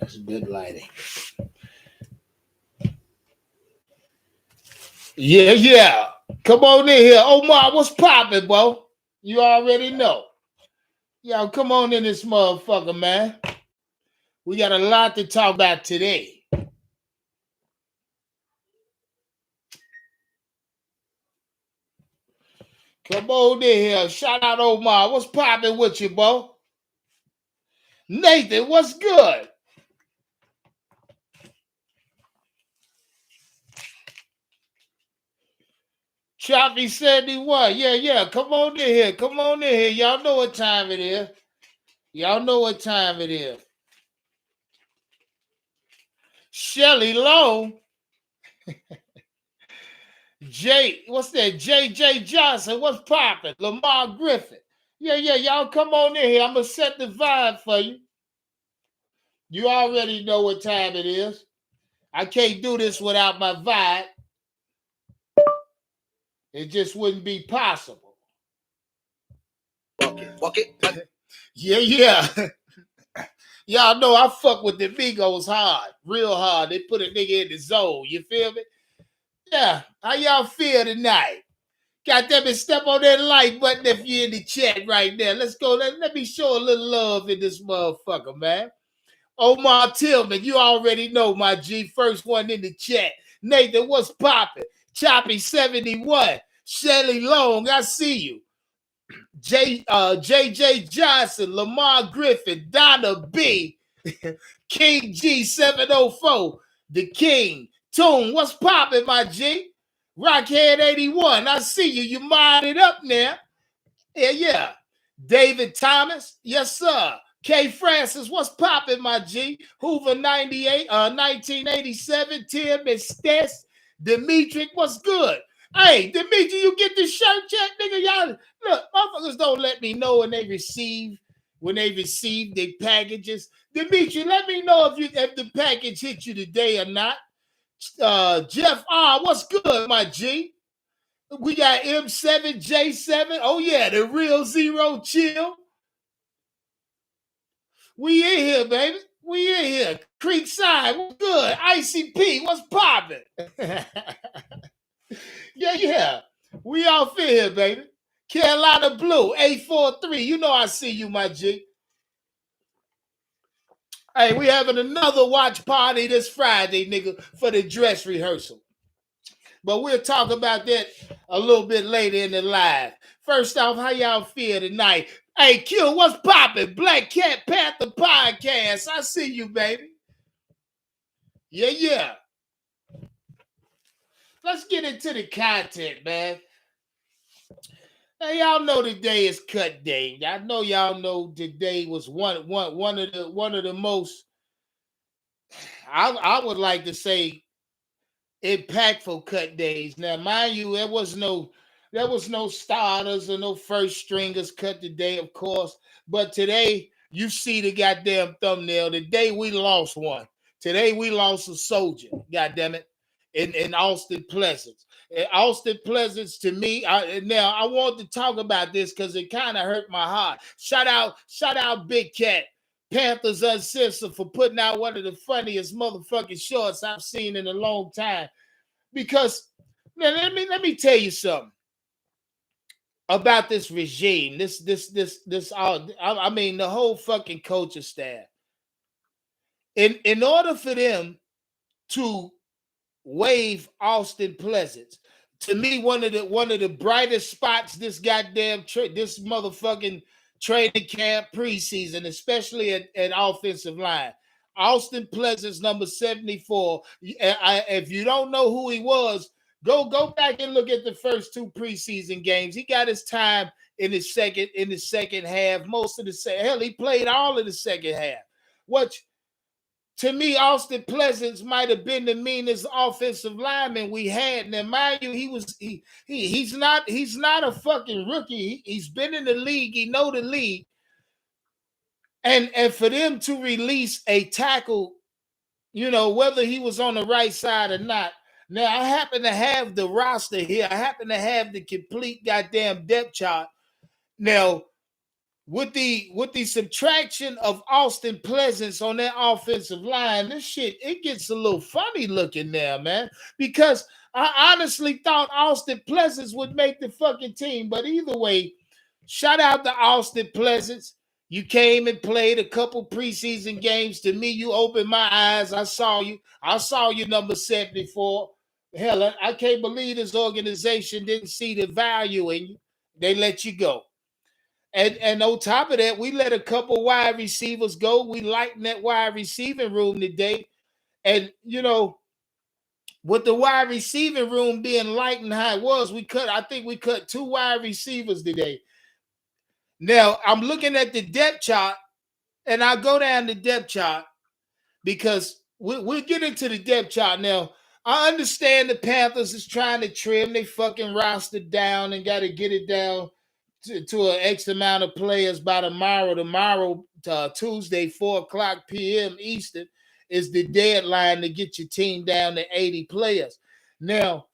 That's good lighting. Yeah. Come on in here. Omar, what's poppin', bro? You already know. Yo, come on in this motherfucker, man. We got a lot to talk about today. Come on in here. Shout out Omar. What's poppin' with you, bro? Nathan, what's good? Choppy 71. Yeah. Come on in here. Come on in here. Y'all know what time it is. Y'all know what time it is. Shelly Long. What's that? JJ Johnson. What's poppin'? Lamar Griffin. Yeah. Y'all come on in here. I'm going to set the vibe for you. You already know what time it is. I can't do this without my vibe. It just wouldn't be possible. Walk it. Yeah. Y'all know I fuck with the Migos hard, real hard. They put a nigga in the zone. You feel me? Yeah. How y'all feel tonight? Goddamn it, step on that like button if you're in the chat right there. Let's go. Let me show a little love in this motherfucker, man. Omar Tillman, you already know my G. First one in the chat. Nathan, what's poppin'? Choppy 71. Shelly Long, I see you. JJ Johnson, Lamar Griffin, Donna B, King G704, The King, Toon, what's poppin', my G? Rockhead 81, I see you. You modded up now. Yeah. David Thomas, yes, sir. K. Francis, what's poppin', my G? Hoover 1987, Tim and Stess. Dimitri, what's good? Hey, Dimitri, you get the shirt check, nigga. Y'all look, motherfuckers don't let me know when they receive their packages. Dimitri, let me know if the package hit you today or not. Jeff R, what's good, my G? We got M7, J7. Oh, yeah, the real Zero Chill. We in here, baby. We in here. Creekside, what's good? ICP, what's poppin'? Yeah. We off in here, baby. Carolina Blue, 843. You know I see you, my G. Hey, we having another watch party this Friday, nigga, for the dress rehearsal. But we'll talk about that a little bit later in the live. First off, how y'all feel tonight? Hey, Q, what's poppin'? Black Cat Panther Podcast. I see you, baby. Yeah. Let's get into the content, man. Now, y'all know today is cut day. I know y'all know today was one of the most, I would like to say, impactful cut days. Now, mind you, there was no starters or no first stringers cut today, of course. But today, you see the goddamn thumbnail. Today we lost one. Today we lost a soldier. Goddamn it, in Austin Pleasants. Austin Pleasants, to me. Now I want to talk about this because it kind of hurt my heart. Shout out, Big Cat. Panthers Uncensored for putting out one of the funniest motherfucking shorts I've seen in a long time. Because now let me tell you something about this regime. This all, I mean the whole fucking coaching staff. In order for them to waive Austin Pleasants, to me one of the brightest spots this goddamn this motherfucking training camp preseason, especially at offensive line. Austin Pleasants, number 74. If you don't know who he was, go back and look at the first two preseason games. He got his time in the second half. Most of the hell, he played all of the second half. Which, to me, Austin Pleasants might have been the meanest offensive lineman we had. Now, mind you, he's not a fucking rookie. He's been in the league. He know the league. And for them to release a tackle, whether he was on the right side or not. Now, I happen to have the roster here. I happen to have the complete goddamn depth chart. Now, with the subtraction of Austin Pleasance on that offensive line, this shit it gets a little funny looking there, man. Because I honestly thought Austin Pleasance would make the fucking team, but either way, shout out to Austin Pleasance. You came and played a couple preseason games. To me, you opened my eyes. I saw you. I saw you number 74. Hell, I can't believe this organization didn't see the value in you. They let you go. And on top of that, we let a couple wide receivers go. We lightened that wide receiving room today. And with the wide receiving room being lightened how it was, I think we cut 2 wide receivers today. Now I'm looking at the depth chart, and I go down the depth chart because we'll get into the depth chart now. I understand the Panthers is trying to trim their fucking roster down and got to get it down to an X amount of players by tomorrow. Tomorrow, Tuesday, 4:00 p.m. Eastern, is the deadline to get your team down to 80 players. Now,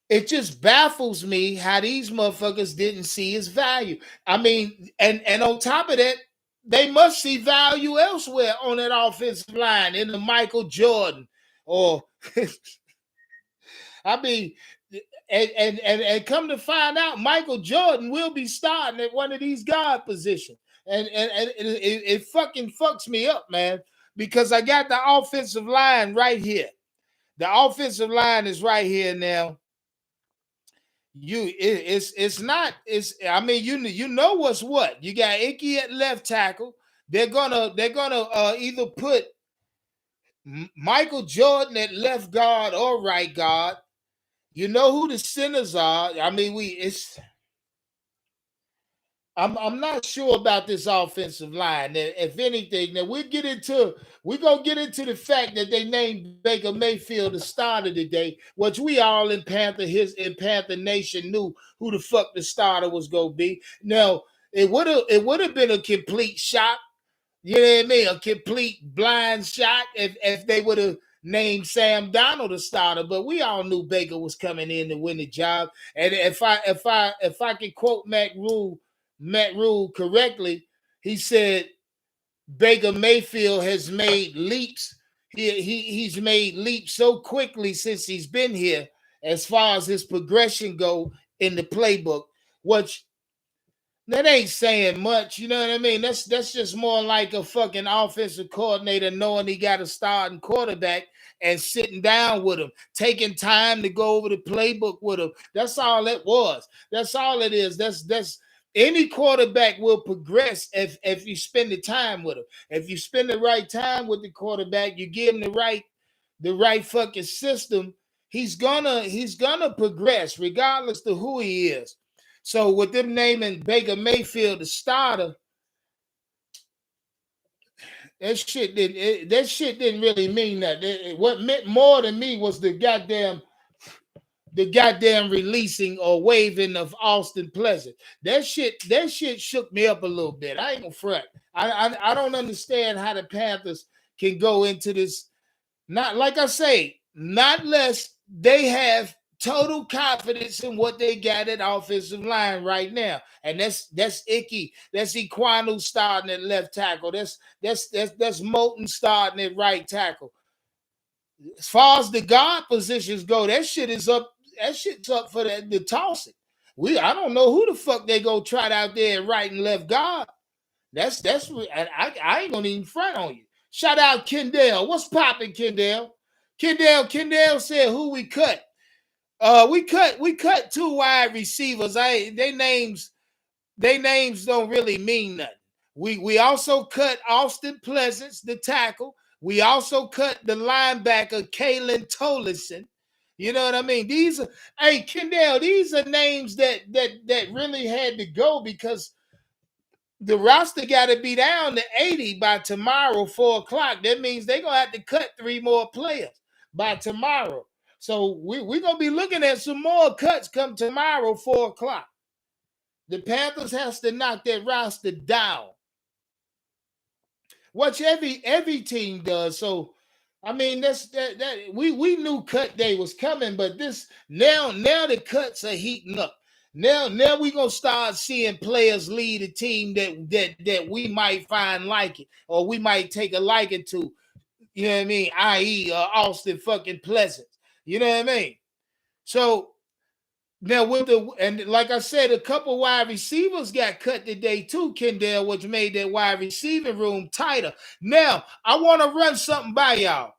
it just baffles me how these motherfuckers didn't see his value. I mean, and on top of that, they must see value elsewhere on that offensive line in the Michael Jordan or I mean, and come to find out, Michael Jordan will be starting at one of these guard positions. And it fucking fucks me up, man, because I got the offensive line right here. The offensive line is right here now. It's not. I mean, you know what's what. You got Icky at left tackle. They're gonna either put Michael Jordan at left guard or right guard. You know who the centers are. I mean, I'm not sure about this offensive line. If anything, now we're gonna get into the fact that they named Baker Mayfield the starter today, which we all in Panther Nation knew who the fuck the starter was gonna be. Now it would have been a complete shock. You know what I mean? A complete blind shot if they would have named Sam Donald the starter, but we all knew Baker was coming in to win the job. And if I can quote Matt Rhule correctly, he said Baker Mayfield has made leaps. He's made leaps so quickly since he's been here as far as his progression go in the playbook, which that ain't saying much, you know what I mean? That's just more like a fucking offensive coordinator knowing he got a starting quarterback and sitting down with him, taking time to go over the playbook with him. That's all it was. That's all it is. That's any quarterback will progress if you spend the time with him. If you spend the right time with the quarterback, you give him the right fucking system, he's gonna progress regardless of who he is. So with them naming Baker Mayfield the starter, that shit didn't really mean that. What meant more to me was the goddamn releasing or waiving of Austin Pleasant. That shit shook me up a little bit. I ain't gonna front. I don't understand how the Panthers can go into this. Not like I say, not less they have total confidence in what they got at offensive line right now. And that's Icky. That's Equanu starting at left tackle. That's Moulton starting at right tackle. As far as the guard positions go, that shit's up for the tossing. I don't know who the fuck they go trot out there at right and left guard. I ain't gonna even front on you. Shout out Kendall. What's popping, Kendall? Kendall said who we cut. We cut 2 wide receivers. They names don't really mean nothing. We also cut Austin Pleasance, the tackle. We also cut the linebacker Kalen Tolleson. You know what I mean? Kendall, these are names that really had to go because the roster got to be down to 80 by tomorrow, 4:00. That means they're going to have to cut 3 more players by tomorrow. So we're going to be looking at some more cuts come tomorrow, 4:00. The Panthers has to knock that roster down. Which every team does. So, I mean, we knew cut day was coming, but this now the cuts are heating up. Now we gonna start seeing players lead a team that we might find like it, or we might take a liking to. You know what I mean? I.e., Austin fucking Pleasant. You know what I mean? So now and like I said, a couple wide receivers got cut today too, Kendall, which made that wide receiving room tighter. Now I want to run something by y'all.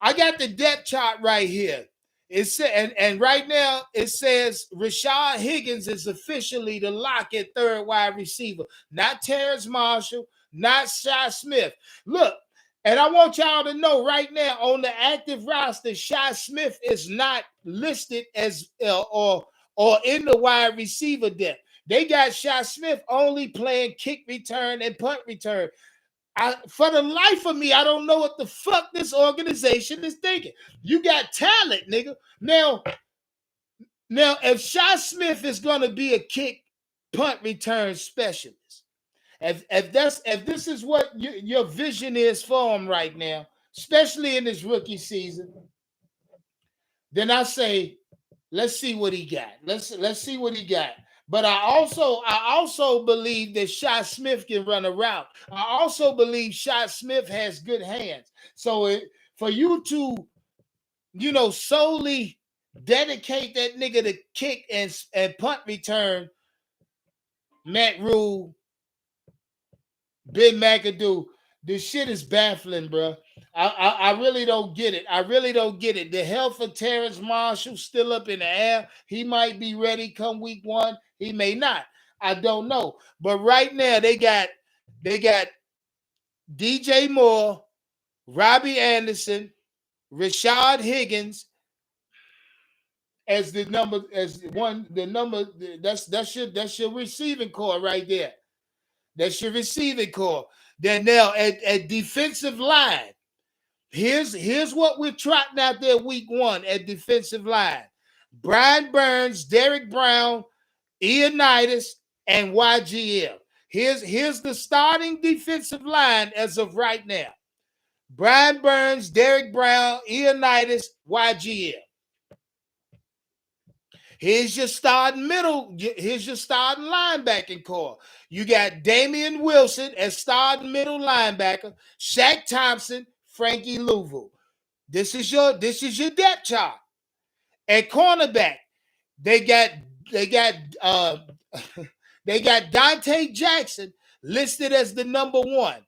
I got the depth chart right here. And right now it says Rashad Higgins is officially the lock at third wide receiver, not Terrence Marshall, not Shi Smith. Look, and I want y'all to know right now on the active roster, Shi Smith is not listed as or in the wide receiver depth. They got Shi Smith only playing kick return and punt return. For the life of me, I don't know what the fuck this organization is thinking. You got talent, nigga. Now, if Shi Smith is going to be a kick punt return specialist, if this is what your vision is for him right now, especially in his rookie season, then I say, let's see what he got. Let's see what he got. But I also believe that Shi Smith can run a route. I also believe Shi Smith has good hands. So for you to, solely dedicate that nigga to kick and punt return, Matt Rhule, Ben McAdoo, this shit is baffling, bro. I really don't get it. I really don't get it. The health of Terrence Marshall still up in the air. He might be ready come week 1. He may not. I don't know. But right now they got DJ Moore, Robbie Anderson, Rashad Higgins as the number that's your receiving core right there. That's your receiving core. Then now at defensive line. Here's what we're trotting out there week 1 at defensive line. Brian Burns, Derek Brown, Ioannidis, and YGL. Here's the starting defensive line as of right now. Brian Burns, Derek Brown, Ioannidis, YGL. Here's your starting linebacking core. You got Damian Wilson as starting middle linebacker, Shaq Thompson, Frankie Louisville. This is your depth chart. At cornerback, they got Dante Jackson listed as the number 1.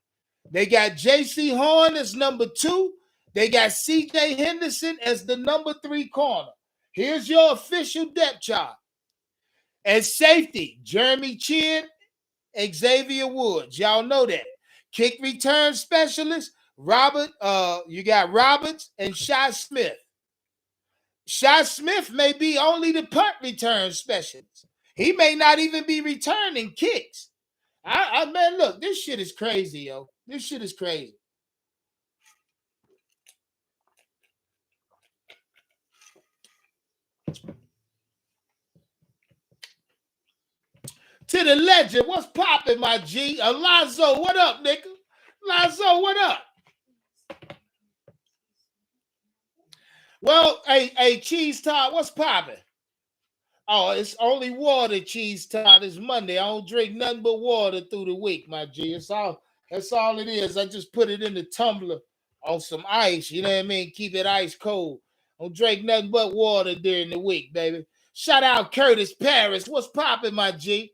They got J.C. Horn as number 2. They got C.J. Henderson as the number 3 corner. Here's your official depth chart. At safety, Jeremy Chin, Xavier Woods. Y'all know that. Kick return specialist, you got Roberts and Shi Smith. Shi Smith may be only the punt return specialist. He may not even be returning kicks. Man, look, this shit is crazy, yo. This shit is crazy. To the legend, what's popping, my G? Alonzo, what up, nigga? Alonzo, what up? Well, hey, Cheese Todd, what's popping? Oh, it's only water, Cheese Todd. It's Monday. I don't drink nothing but water through the week, my G. That's all it is. I just put it in the tumbler on some ice. You know what I mean? Keep it ice cold. Don't drink nothing but water during the week, baby. Shout out Curtis Paris. What's popping, my G?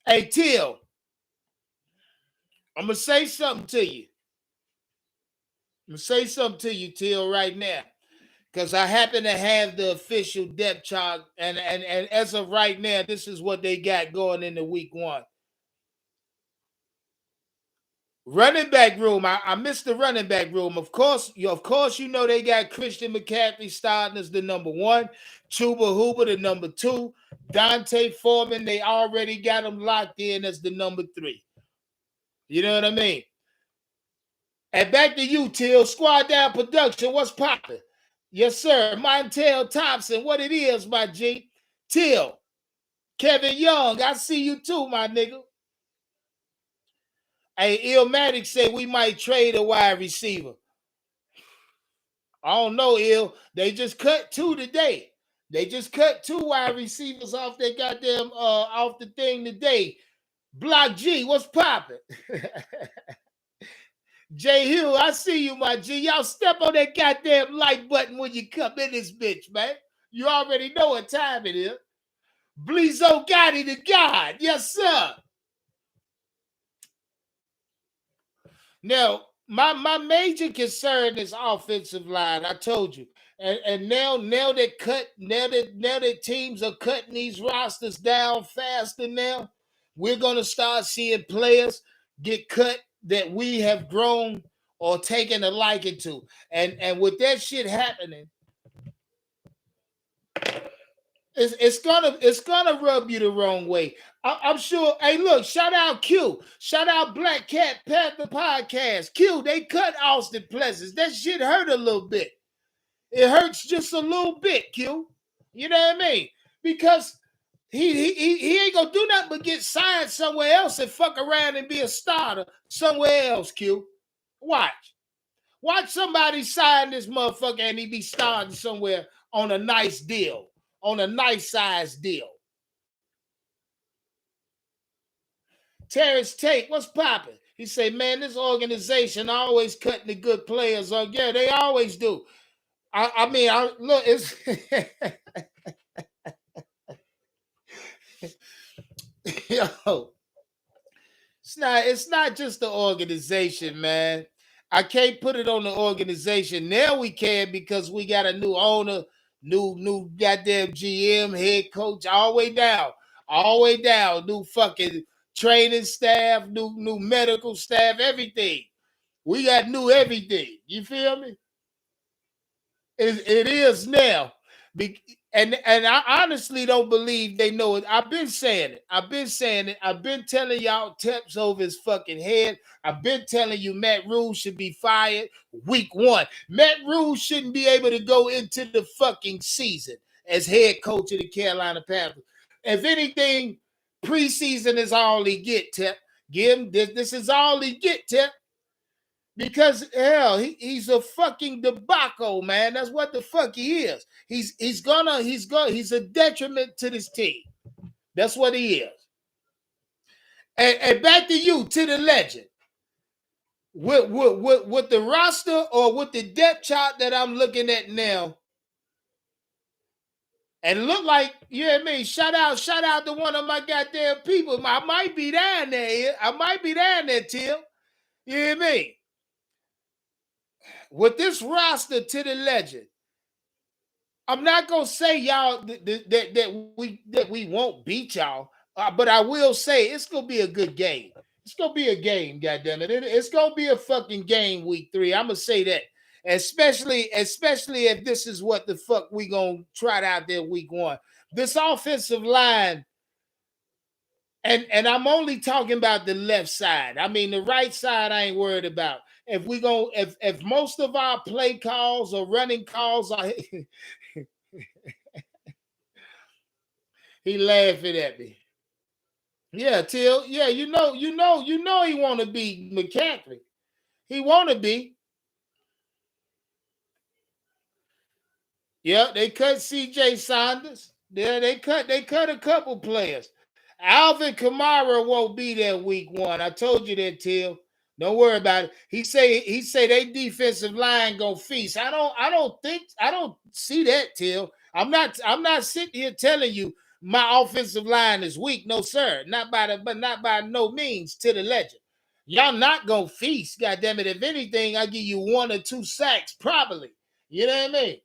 Hey, Till. I'm going to say something to you. Till, right now. Because I happen to have the official depth chart. And as of right now, this is what they got going into week 1. Running back room. I missed the running back room. Of course, you know they got Christian McCaffrey starting as the number 1. Chuba Huber, the number 2. Dante Foreman, they already got him locked in as the number 3. You know what I mean? And back to you, Till. Squad Down Production. What's popping? Yes, sir. Montel Thompson. What it is, my G. Till. Kevin Young. I see you too, my nigga. Hey, Illmatic said we might trade a wide receiver. I don't know, Ill. They just cut 2 today. They just cut 2 wide receivers off their goddamn off the thing today. Block G, what's popping? J Hill, I see you, my G. Y'all step on that goddamn like button when you come in this bitch, man. You already know what time it is. Bleezo Gotti the God. Yes, sir. Now, my major concern is offensive line. I told you. And now that teams are cutting these rosters down faster now, we're gonna start seeing players get cut that we have grown or taken a liking to. And with that shit happening, it's gonna rub you the wrong way. I'm sure. Hey, look, shout out Q, shout out Black Cat Panther Podcast. Q, they cut Austin Pleasants. That shit hurt a little bit. It hurts just a little bit, Q. You know what I mean? Because he ain't gonna do nothing but get signed somewhere else and fuck around and be a starter somewhere else, Q. Watch somebody sign this motherfucker and he be starting somewhere on a nice deal, on a nice size deal. Terrence Tate, what's popping? He say, man, this organization always cutting the good players on. Yeah, they always do. I mean, look, it's yo, it's not just the organization, man. I can't put it on the organization. Now we can because we got a new owner, new goddamn GM, head coach, all the way down, new fucking training staff, new medical staff, everything. We got new everything. You feel me? It is now. And I honestly don't believe they know it. I've been saying it. I've been telling y'all tips over his fucking head. I've been telling you Matt Rhule should be fired week 1. Matt Rhule shouldn't be able to go into the fucking season as head coach of the Carolina Panthers. If anything, preseason is all he get, Tip. Give him this is all he get, Tip. Because hell, he's a fucking debacle, man. That's what the fuck he is. He's a detriment to this team. That's what he is. And back to you, to the legend. With the roster or with the depth chart that I'm looking at now, and look like, you know what I mean? Shout out to one of my goddamn people. I might be down there. Tim. You know what I mean? With this roster to the legend, I'm not gonna say y'all that we won't beat y'all, but I will say it's gonna be a good game. It's gonna be a game, goddammit. It's gonna be a fucking game week 3. I'm gonna say that, especially if this is what the fuck we gonna try out there week 1. This offensive line, and I'm only talking about the left side. I mean, the right side I ain't worried about. If most of our play calls or running calls are he laughing at me. Yeah, Till. Yeah, you know he want to be McCaffrey. He want to be. Yeah, they cut CJ Saunders. Yeah, they cut a couple players. Alvin Kamara won't be there week 1. I told you that, Till. Don't worry about it. He say they defensive line gonna feast. I don't see that, Till. I'm not sitting here telling you my offensive line is weak. No, sir. Not by no means, to the legend. Y'all not gonna feast, goddamn it. If anything, I give you 1 or 2 sacks, probably. You know what I mean?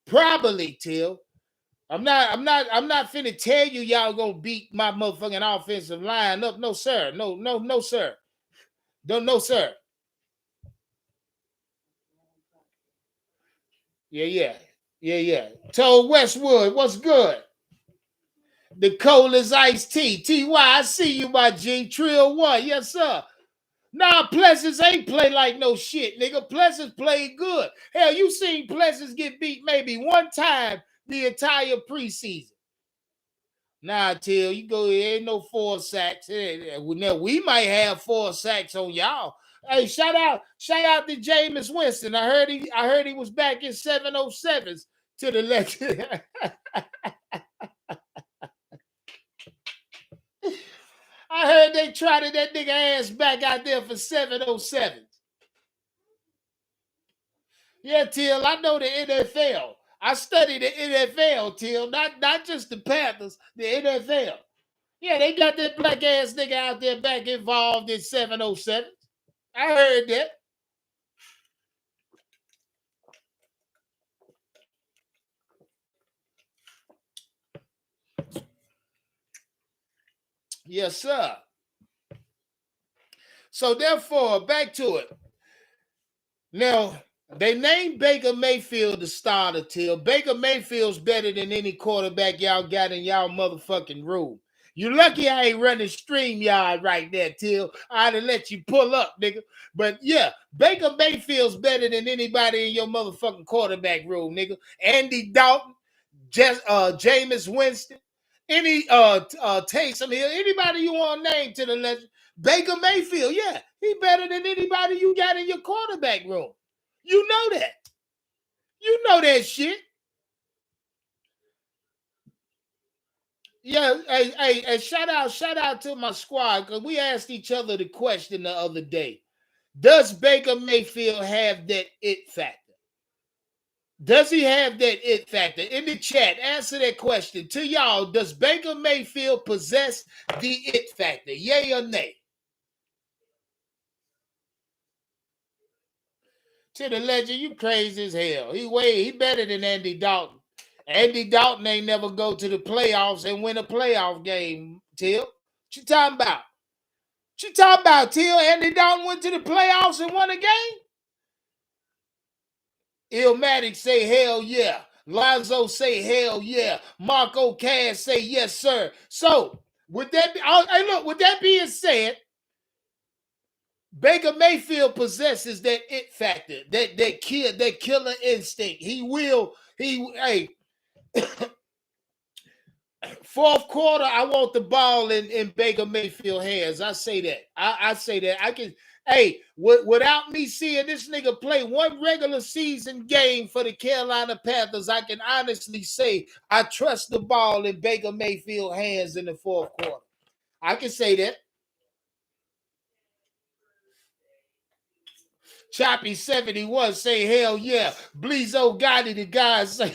Probably, Till. I'm not finna tell you y'all gonna beat my motherfucking offensive line up. No, sir. No, sir. Don't know, sir. Yeah. Told Westwood, what's good? The cold as iced tea. TY, I see you, my G. Trill 1, yes, sir. Nah, Pleasants ain't play like no shit, nigga. Pleasants played good. Hell, you seen Pleasants get beat maybe 1 time the entire preseason. Nah, Till, you go, ain't no 4 sacks. Now, we might have 4 sacks on y'all. Hey, shout out to Jameis Winston. I heard he was back in 707s. To the legend. I heard they trotted that nigga ass back out there for 707. Yeah, Till, I know the NFL. I study the NFL, Till, not just the Panthers, the NFL. Yeah, they got that black ass nigga out there back involved in 707. I heard that. Yes, sir. So therefore, back to it. Now, they named Baker Mayfield the starter, Till. Baker Mayfield's better than any quarterback y'all got in y'all motherfucking room. You lucky I ain't running StreamYard right there, Till. I'd have let you pull up, nigga. But yeah, Baker Mayfield's better than anybody in your motherfucking quarterback room, nigga. Andy Dalton, Jameis Winston, any Taysom Hill, anybody you want to name to the legend. Baker Mayfield, yeah, he better than anybody you got in your quarterback room. You know that. You know that shit. Yeah, hey, shout out to my squad, because we asked each other the question the other day. Does Baker Mayfield have that it factor? Does he have that it factor? In the chat, answer that question. To y'all, does Baker Mayfield possess the it factor? Yay or nay? To the legend, you crazy as hell. He better than Andy Dalton. Andy Dalton ain't never go to the playoffs and win a playoff game, Till. What you talking about? What you talking about, Till? Andy Dalton went to the playoffs and won a game? Illmatic say hell yeah. Lonzo say hell yeah. Marco Cass say yes, sir. So, with that, hey, look, with that being said, Baker Mayfield possesses that it factor, that killer instinct. Hey, fourth quarter, I want the ball in Baker Mayfield hands. I say that. I say that. I can. Hey, without me seeing this nigga play one regular season game for the Carolina Panthers, I can honestly say I trust the ball in Baker Mayfield hands in the fourth quarter. I can say that. Choppy 71 say hell yeah. Bleezo Gotti, the guy say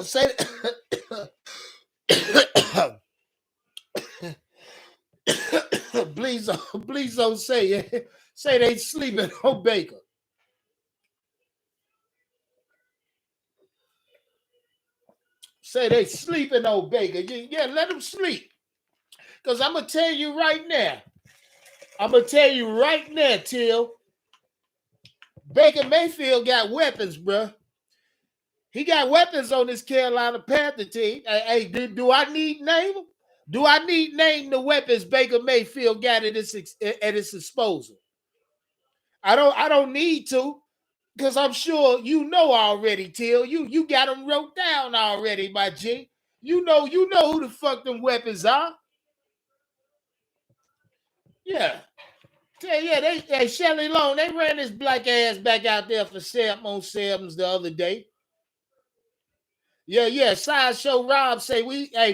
say Bleezo say they sleeping on Baker. Say they sleeping on Baker. Yeah, let them sleep. Because I'm going to tell you right now. Till. Baker Mayfield got weapons, bro. He got weapons on this Carolina Panther team. Hey, do I need name them? Do I need name the weapons Baker Mayfield got at his disposal? I don't need to, because I'm sure you know already, Till. You got them wrote down already, my G. You know who the fuck them weapons are. Yeah. Hey, Shelly Long, they ran this black ass back out there for Sam on Sam's the other day. Yeah. Sideshow Rob say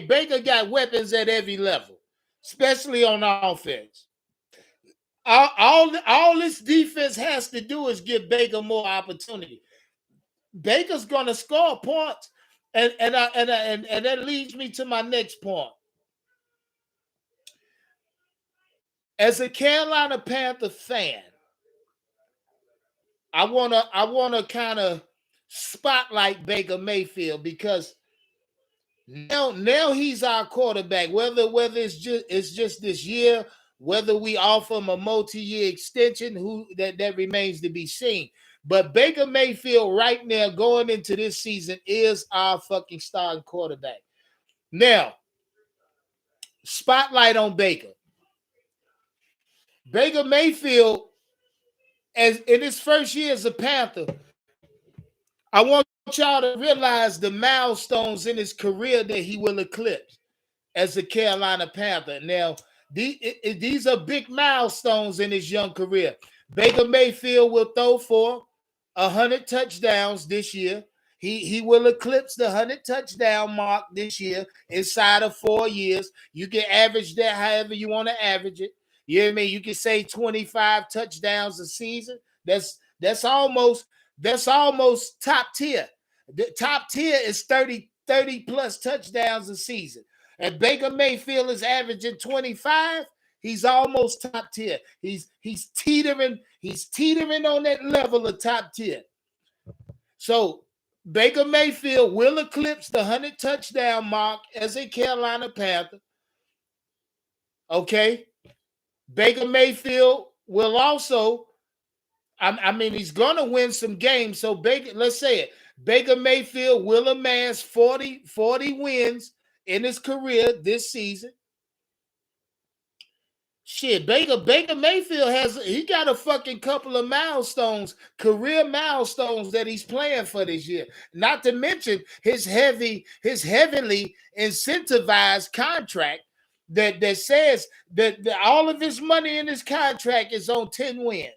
Baker got weapons at every level, especially on offense. All this defense has to do is give Baker more opportunity. Baker's gonna score points, and that leads me to my next point. As a Carolina Panther fan, I wanna kind of spotlight Baker Mayfield, because now he's our quarterback. Whether it's just this year, whether we offer him a multi-year extension, that remains to be seen. But Baker Mayfield right now going into this season is our fucking starting quarterback. Now, spotlight on Baker. Baker Mayfield, as in his first year as a Panther, I want y'all to realize the milestones in his career that he will eclipse as a Carolina Panther. Now, these are big milestones in his young career. Baker Mayfield will throw for 100 touchdowns this year. He will eclipse the 100 touchdown mark this year inside of 4 years. You can average that however you want to average it. You know what I mean? You can say 25 touchdowns a season. That's almost top tier. The top tier is 30 plus touchdowns a season. And Baker Mayfield is averaging 25. He's almost top tier. He's teetering on that level of top tier. So Baker Mayfield will eclipse the 100 touchdown mark as a Carolina Panther. Okay. Baker Mayfield will also, I mean, he's going to win some games. So let's say it. Baker Mayfield will amass 40 wins in his career this season. Shit, Baker Mayfield he got a fucking couple of milestones, career milestones that he's playing for this year. Not to mention his heavily incentivized contract that says that all of his money in his contract is on 10 wins.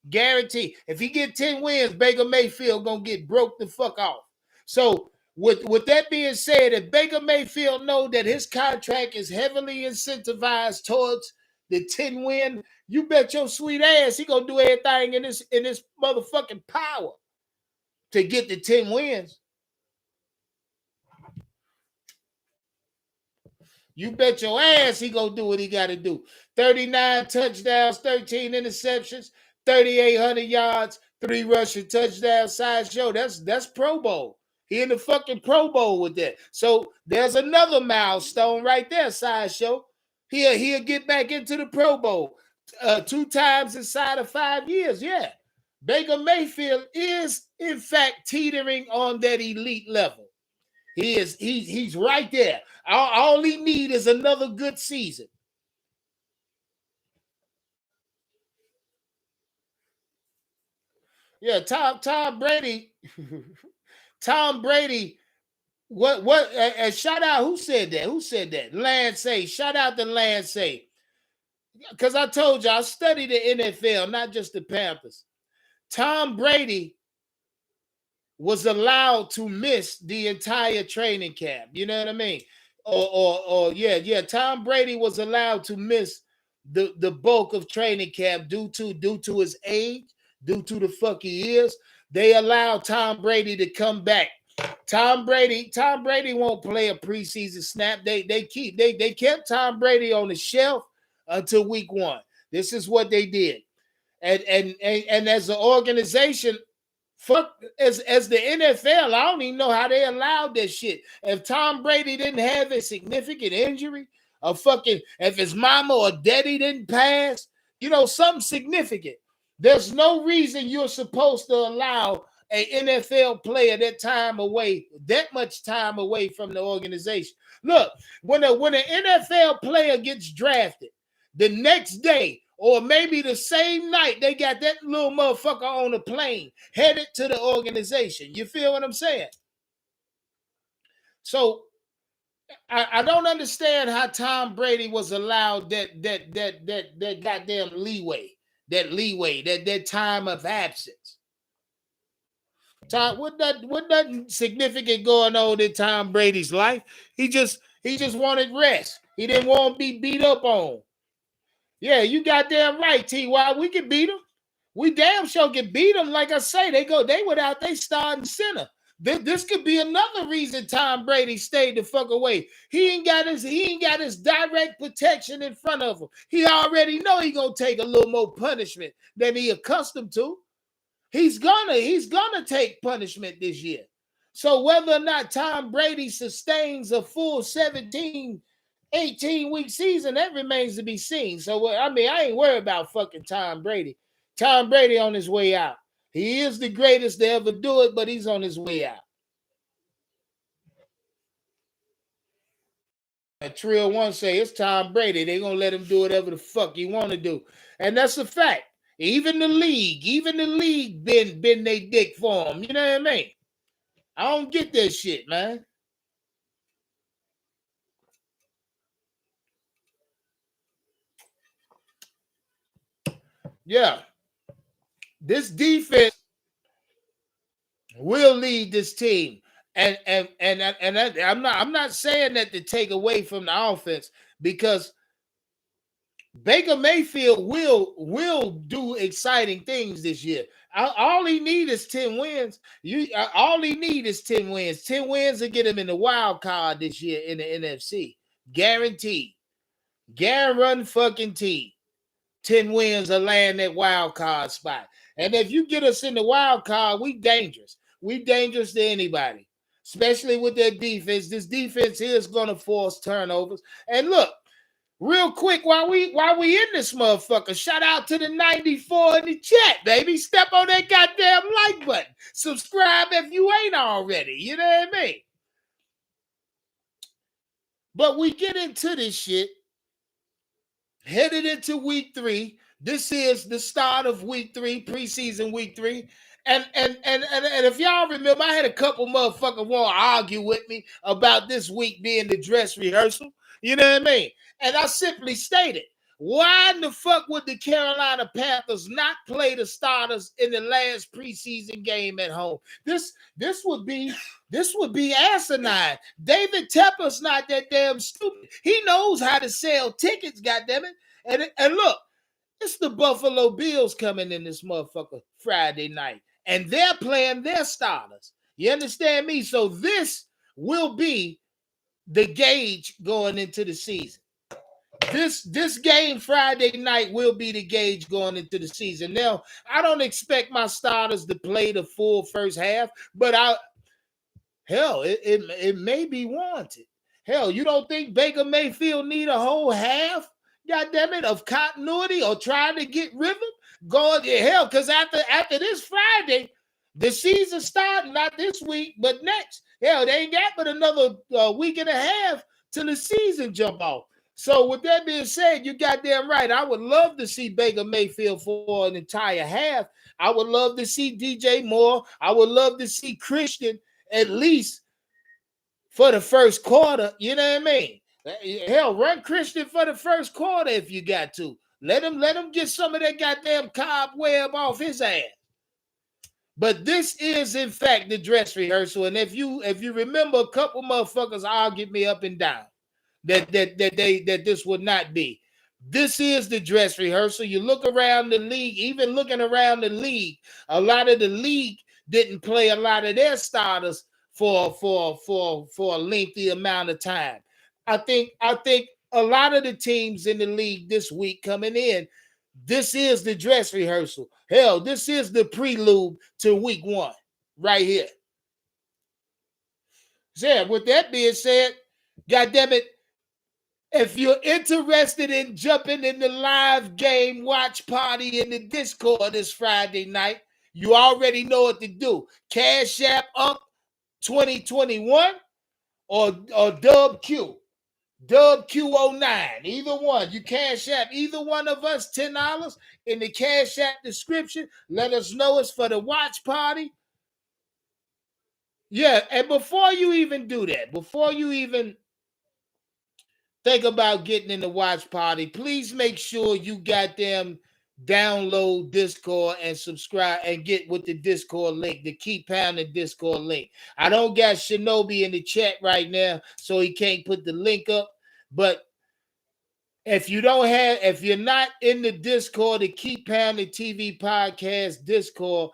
Guarantee. If he get 10 wins, Baker Mayfield gonna get broke the fuck off. So with that being said, if Baker Mayfield know that his contract is heavily incentivized towards the 10 win, you bet your sweet ass he gonna do everything in this motherfucking power to get the 10 wins. You bet your ass he gonna do what he gotta do. 39 touchdowns, 13 interceptions, 3,800 yards, 3 rushing touchdowns, sideshow. That's Pro Bowl. He in the fucking Pro Bowl with that. So there's another milestone right there, sideshow. He'll get back into the Pro Bowl 2 times inside of 5 years. Yeah. Baker Mayfield is in fact teetering on that elite level. He's right there. All he need is another good season. Yeah, Tom Brady. Tom Brady. What? Shout out. Who said that? Lancey. Shout out to Lancey. Because I told you I studied the NFL, not just the Panthers. Tom Brady was allowed to miss the entire training camp. You know what I mean? Yeah. Tom Brady was allowed to miss the bulk of training camp due to his age, due to the fuck he is. They allowed Tom Brady to come back. Tom Brady won't play a preseason snap. They kept Tom Brady on the shelf until week 1. This is what they did. And as an organization, fuck as the NFL, I don't even know how they allowed that shit. If Tom Brady didn't have a significant injury, if his mama or daddy didn't pass, something significant, there's no reason you're supposed to allow an NFL player that much time away from the organization. Look, when an NFL player gets drafted, the next day or maybe the same night, they got that little motherfucker on a plane headed to the organization. You feel what I'm saying? So I don't understand how Tom Brady was allowed that goddamn leeway, that time of absence. What nothing significant going on in Tom Brady's life. He just wanted rest. He didn't want to be beat up on. Yeah, you goddamn right, T.Y. We can beat them. We damn sure can beat them. Like I say, they without they starting center. This could be another reason Tom Brady stayed the fuck away. He ain't got his direct protection in front of him. He already know he gonna take a little more punishment than he accustomed to. He's gonna take punishment this year. So whether or not Tom Brady sustains a full 17, 18-week season, that remains to be seen. So I ain't worried about fucking Tom Brady. Tom Brady on his way out. He is the greatest to ever do it, but he's on his way out. Trill one say it's Tom Brady. They're gonna let him do whatever the fuck he want to do. And that's a fact. Even the league been they dick for him. You know what I mean? I don't get that shit, man. Yeah. This defense will lead this team. I'm not saying that to take away from the offense, because Baker Mayfield will do exciting things this year. All he needs is 10 wins. All he needs is 10 wins. 10 wins to get him in the wild card this year in the NFC. Guaranteed. Guaranteed fucking team. 10 wins to land that wild card spot. And if you get us in the wild card, we dangerous. We dangerous to anybody, especially with their defense. This defense is going to force turnovers. And look, real quick, while we in this motherfucker, shout out to the 94 in the chat, baby. Step on that goddamn like button. Subscribe if you ain't already. You know what I mean? But we get into this shit headed into week 3. This is the start of week 3, preseason week 3. And if y'all remember, I had a couple motherfuckers want to argue with me about this week being the dress rehearsal. You know what I mean? And I simply stated, why in the fuck would the Carolina Panthers not play the starters in the last preseason game at home? This would be asinine. David Tepper's not that damn stupid. He knows how to sell tickets, goddammit. And look, it's the Buffalo Bills coming in this motherfucker Friday night, and they're playing their starters. You understand me? So this will be the gauge going into the season. This game Friday night will be the gauge going into the season. Now, I don't expect my starters to play the full first half, but it may be warranted. Hell, you don't think Baker Mayfield need a whole half, goddammit, of continuity or trying to get rhythm? Going to hell, because after this Friday, the season starting not this week, but next. Hell, they ain't got but another week and a half till the season jump off. So with that being said, you goddamn right. I would love to see Baker Mayfield for an entire half. I would love to see DJ Moore. I would love to see Christian at least for the first quarter. You know what I mean? Hell, run Christian for the first quarter if you got to. Let him get some of that goddamn cobweb off his ass. But this is, in fact, the dress rehearsal. And if you remember, a couple motherfuckers argued me up and down that this would not be. This is the dress rehearsal. You look around the league, even looking around the league, a lot of the league didn't play a lot of their starters for a lengthy amount of time. I think a lot of the teams in the league this week coming in, this is the dress rehearsal. Hell, this is the prelude to week 1 right here. So, with that being said, goddammit, if you're interested in jumping in the live game watch party in the Discord this Friday night, you already know what to do. Cashapp up 2021 or Dub Q. Dub Q09. Either one. You Cashapp either one of us $10 in the Cashapp description. Let us know it's for the watch party. Yeah, and before you even do that, before you even think about getting in the watch party, please make sure you goddamn download Discord and subscribe and get with the Discord link, the Keep Pounding Discord link. I don't got Shinobi in the chat right now, so he can't put the link up. But if you're not in the Discord, the Keep Pounding TV Podcast Discord,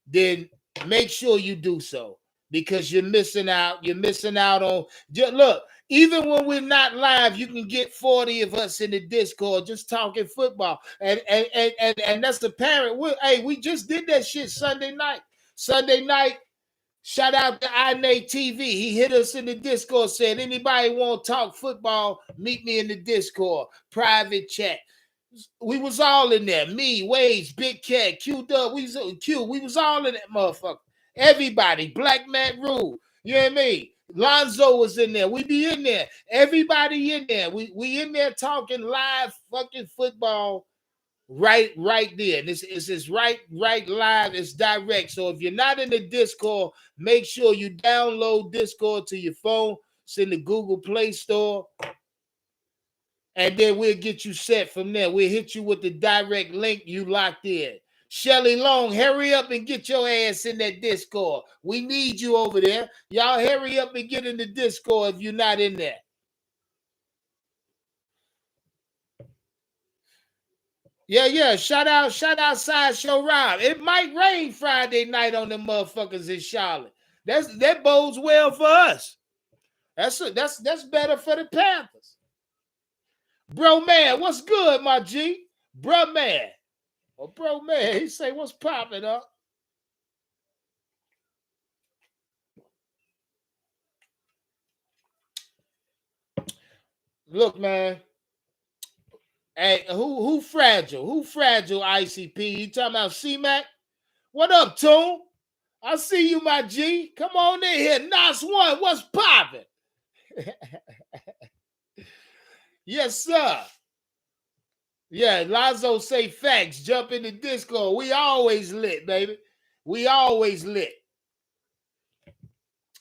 then make sure you do so, because you're missing out. You're missing out on. Look, even when we're not live, you can get 40 of us in the Discord just talking football, and that's apparent. We just did that shit Sunday night. Shout out to iNate TV. He hit us in the Discord, said, anybody want to talk football, meet me in the Discord. Private chat. We was all in there. Me, Wage, Big Cat, Q-Dub. We was all in that motherfucker. Everybody. Black Matt Rhule. You know what I mean? Lonzo was in there. We be in there. Everybody in there. We in there talking live fucking football right there. This is right live. It's direct. So if you're not in the Discord, make sure you download Discord to your phone. It's in the Google Play Store. And then we'll get you set from there. We'll hit you with the direct link. You locked in. Shelly Long, hurry up and get your ass in that Discord. We need you over there. Y'all hurry up and get in the Discord if you're not in there. Yeah. Shout out Sideshow Rob. It might rain Friday night on the motherfuckers in Charlotte. That bodes well for us. That's better for the Panthers. Bro man, what's good, my G? Bro man. Well, bro man, he say what's popping up? Look, man. Hey, who fragile? Who fragile, ICP? You talking about C-Mac? What up, Toon? I see you, my G. Come on in here. Nas One, what's popping? Yes, sir. Yeah, Lazo say facts. Jump in the Discord. We always lit, baby. We always lit.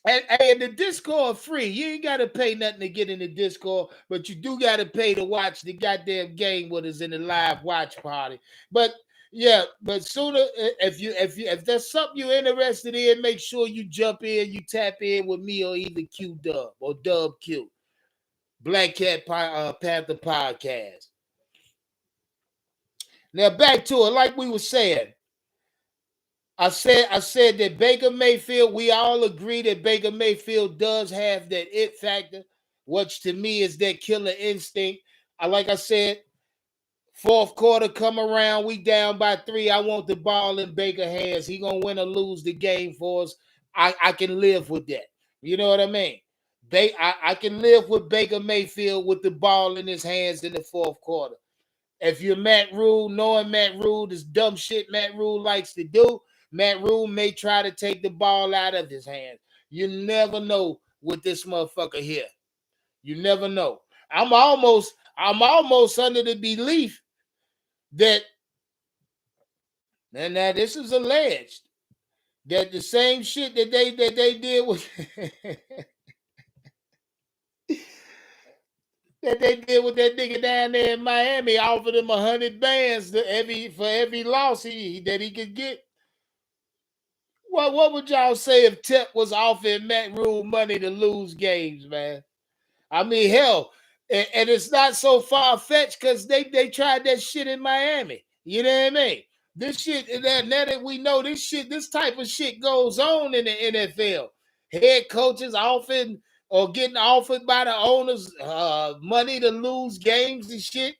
And the Discord free. You ain't got to pay nothing to get in the Discord, but you do got to pay to watch the goddamn game with us in the live watch party. But yeah, but sooner if there's something you're interested in, make sure you jump in, you tap in with me or either Q Dub or Dub Q. Black Cat Panther Podcast. Now back to it, like we were saying. I said that Baker Mayfield, we all agree that Baker Mayfield does have that it factor, which to me is that killer instinct. Like I said, fourth quarter come around, we down by 3. I want the ball in Baker's hands. He gonna win or lose the game for us. I can live with that. You know what I mean? I can live with Baker Mayfield with the ball in his hands in the fourth quarter. If you're Matt Rhule, knowing Matt Rhule, this dumb shit Matt Rhule likes to do, Matt Rhule may try to take the ball out of his hands. You never know with this motherfucker here. You never know. I'm almost under the belief that, and now this is alleged, that the same shit that they did with that they did with that nigga down there in Miami, offered him 100 bands for every loss that he could get. What would y'all say if Tep was offering Matt Rhule money to lose games, man? I mean, hell, and it's not so far-fetched because they tried that shit in Miami. You know what I mean? This shit, now that we know this type of shit goes on in the NFL. Head coaches offering or getting offered by the owners money to lose games and shit,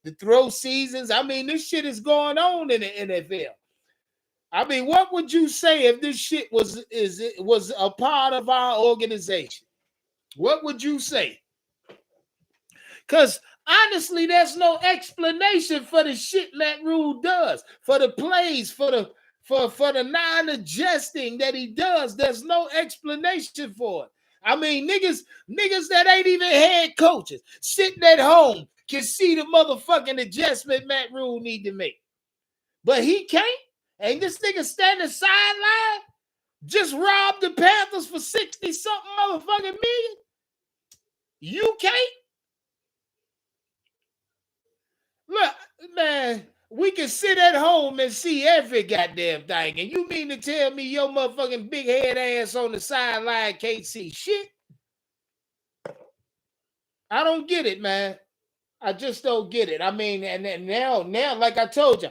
to throw seasons. I mean, this shit is going on in the NFL. I mean, what would you say if this shit was a part of our organization? What would you say? Because honestly, there's no explanation for the shit Matt Rhule does, for the plays, for the non-adjusting that he does. There's no explanation for it. I mean, niggas that ain't even head coaches sitting at home can see the motherfucking adjustment Matt Rhule need to make, but he can't. And this nigga standing sideline just robbed the Panthers for 60-something motherfucking million. You can't? Look, man, we can sit at home and see every goddamn thing. And you mean to tell me your motherfucking big head ass on the sideline can't see shit? I don't get it, man. I just don't get it. I mean, and now, like I told you,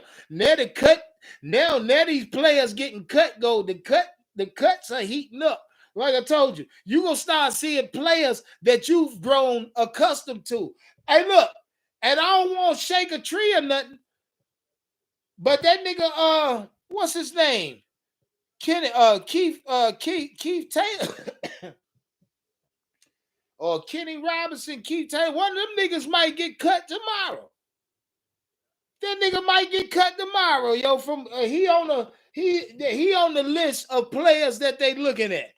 now these players getting cut go. The cuts are heating up. Like I told you, you're gonna start seeing players that you've grown accustomed to. Hey, look, and I don't want to shake a tree or nothing, but that nigga, what's his name? Keith Taylor. Or Kenny Robinson, Keith Taylor, one of them niggas might get cut tomorrow. That nigga might get cut tomorrow, yo. From he on the list of players that they looking at.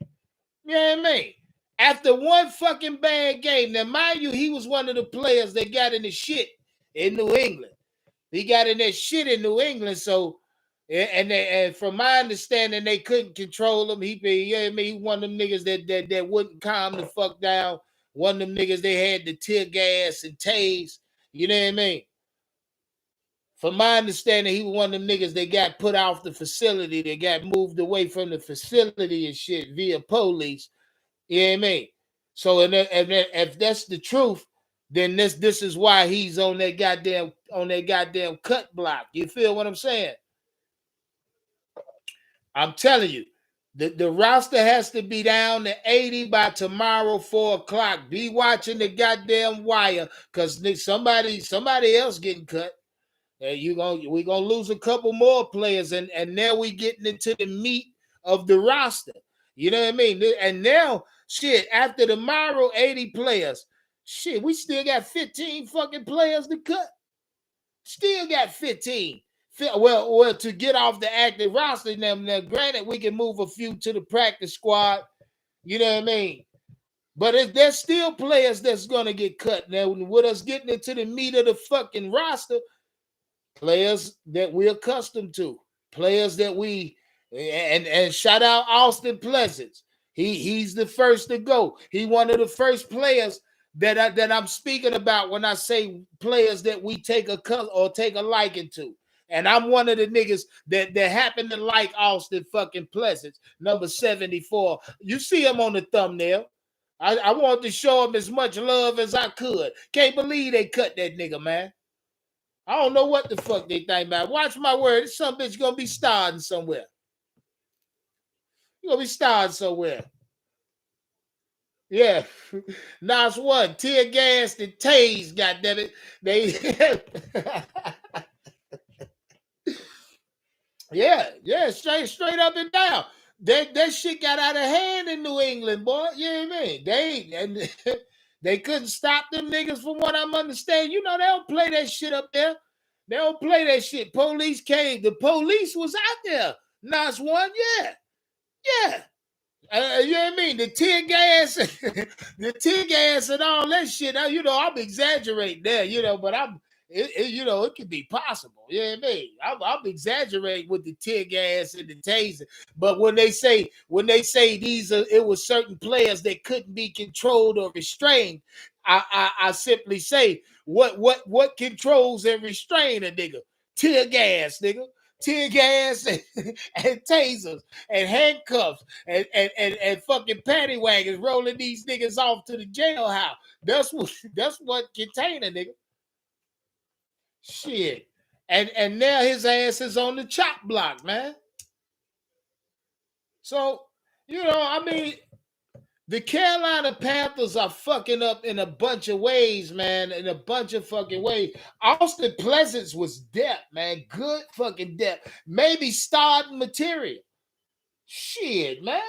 You know what I mean? After one fucking bad game, now mind you, he was one of the players that got in the shit in New England. He got in that shit in New England, so and from my understanding, they couldn't control him. He one of them niggas that wouldn't calm the fuck down. One of them niggas they had the tear gas and tase. You know what I mean? From my understanding, he was one of them niggas that got put off the facility. They got moved away from the facility and shit via police. You know what I mean? So, and if that's the truth, then this is why he's on that goddamn cut block. You feel what I'm saying? I'm telling you, the roster has to be down to 80 by tomorrow, 4 o'clock. Be watching the goddamn wire, because somebody else getting cut. We're gonna lose a couple more players, and now we getting into the meat of the roster. You know what I mean? And now, shit, after tomorrow, 80 players. Shit, we still got 15 fucking players to cut. Still got 15. Well, to get off the active roster, now granted, we can move a few to the practice squad. You know what I mean? But there's still players that's gonna get cut. Now, with us getting into the meat of the fucking roster, players that we're accustomed to, players that we and shout out Austin Pleasants. He's the first to go. He one of the first players that I'm speaking about when I say players that we take a liking to. And I'm one of the niggas that happen to like Austin fucking Pleasants, number 74. You see him on the thumbnail. I wanted to show him as much love as I could. Can't believe they cut that nigga, man. I don't know what the fuck they think about. Watch my word. Some bitch gonna be starring somewhere. You gonna be starring somewhere. Yeah. Nas one. Tear gas and tase, goddammit. They yeah, straight up and down. That shit got out of hand in New England, boy. You know what I mean? They couldn't stop them niggas from what I'm understanding. You know, they don't play that shit up there. They don't play that shit. Police came. The police was out there. Nas one, yeah. You know what I mean? The tear gas, and all that shit. You know, I'm exaggerating there. You know, but it could be possible. You know what I mean? I'm exaggerating with the tear gas and the taser. But when they say it was certain players that couldn't be controlled or restrained, I simply say what controls and restrain a nigga? Tear gas, nigga. Tear gas and tasers and handcuffs and fucking paddy wagons rolling these niggas off to the jailhouse. That's what contain a nigga. Shit. And now his ass is on the chop block, man. So, you know, I mean, the Carolina Panthers are fucking up in a bunch of ways, man. In a bunch of fucking ways. Austin Pleasants was depth, man. Good fucking depth. Maybe starting material. Shit, man.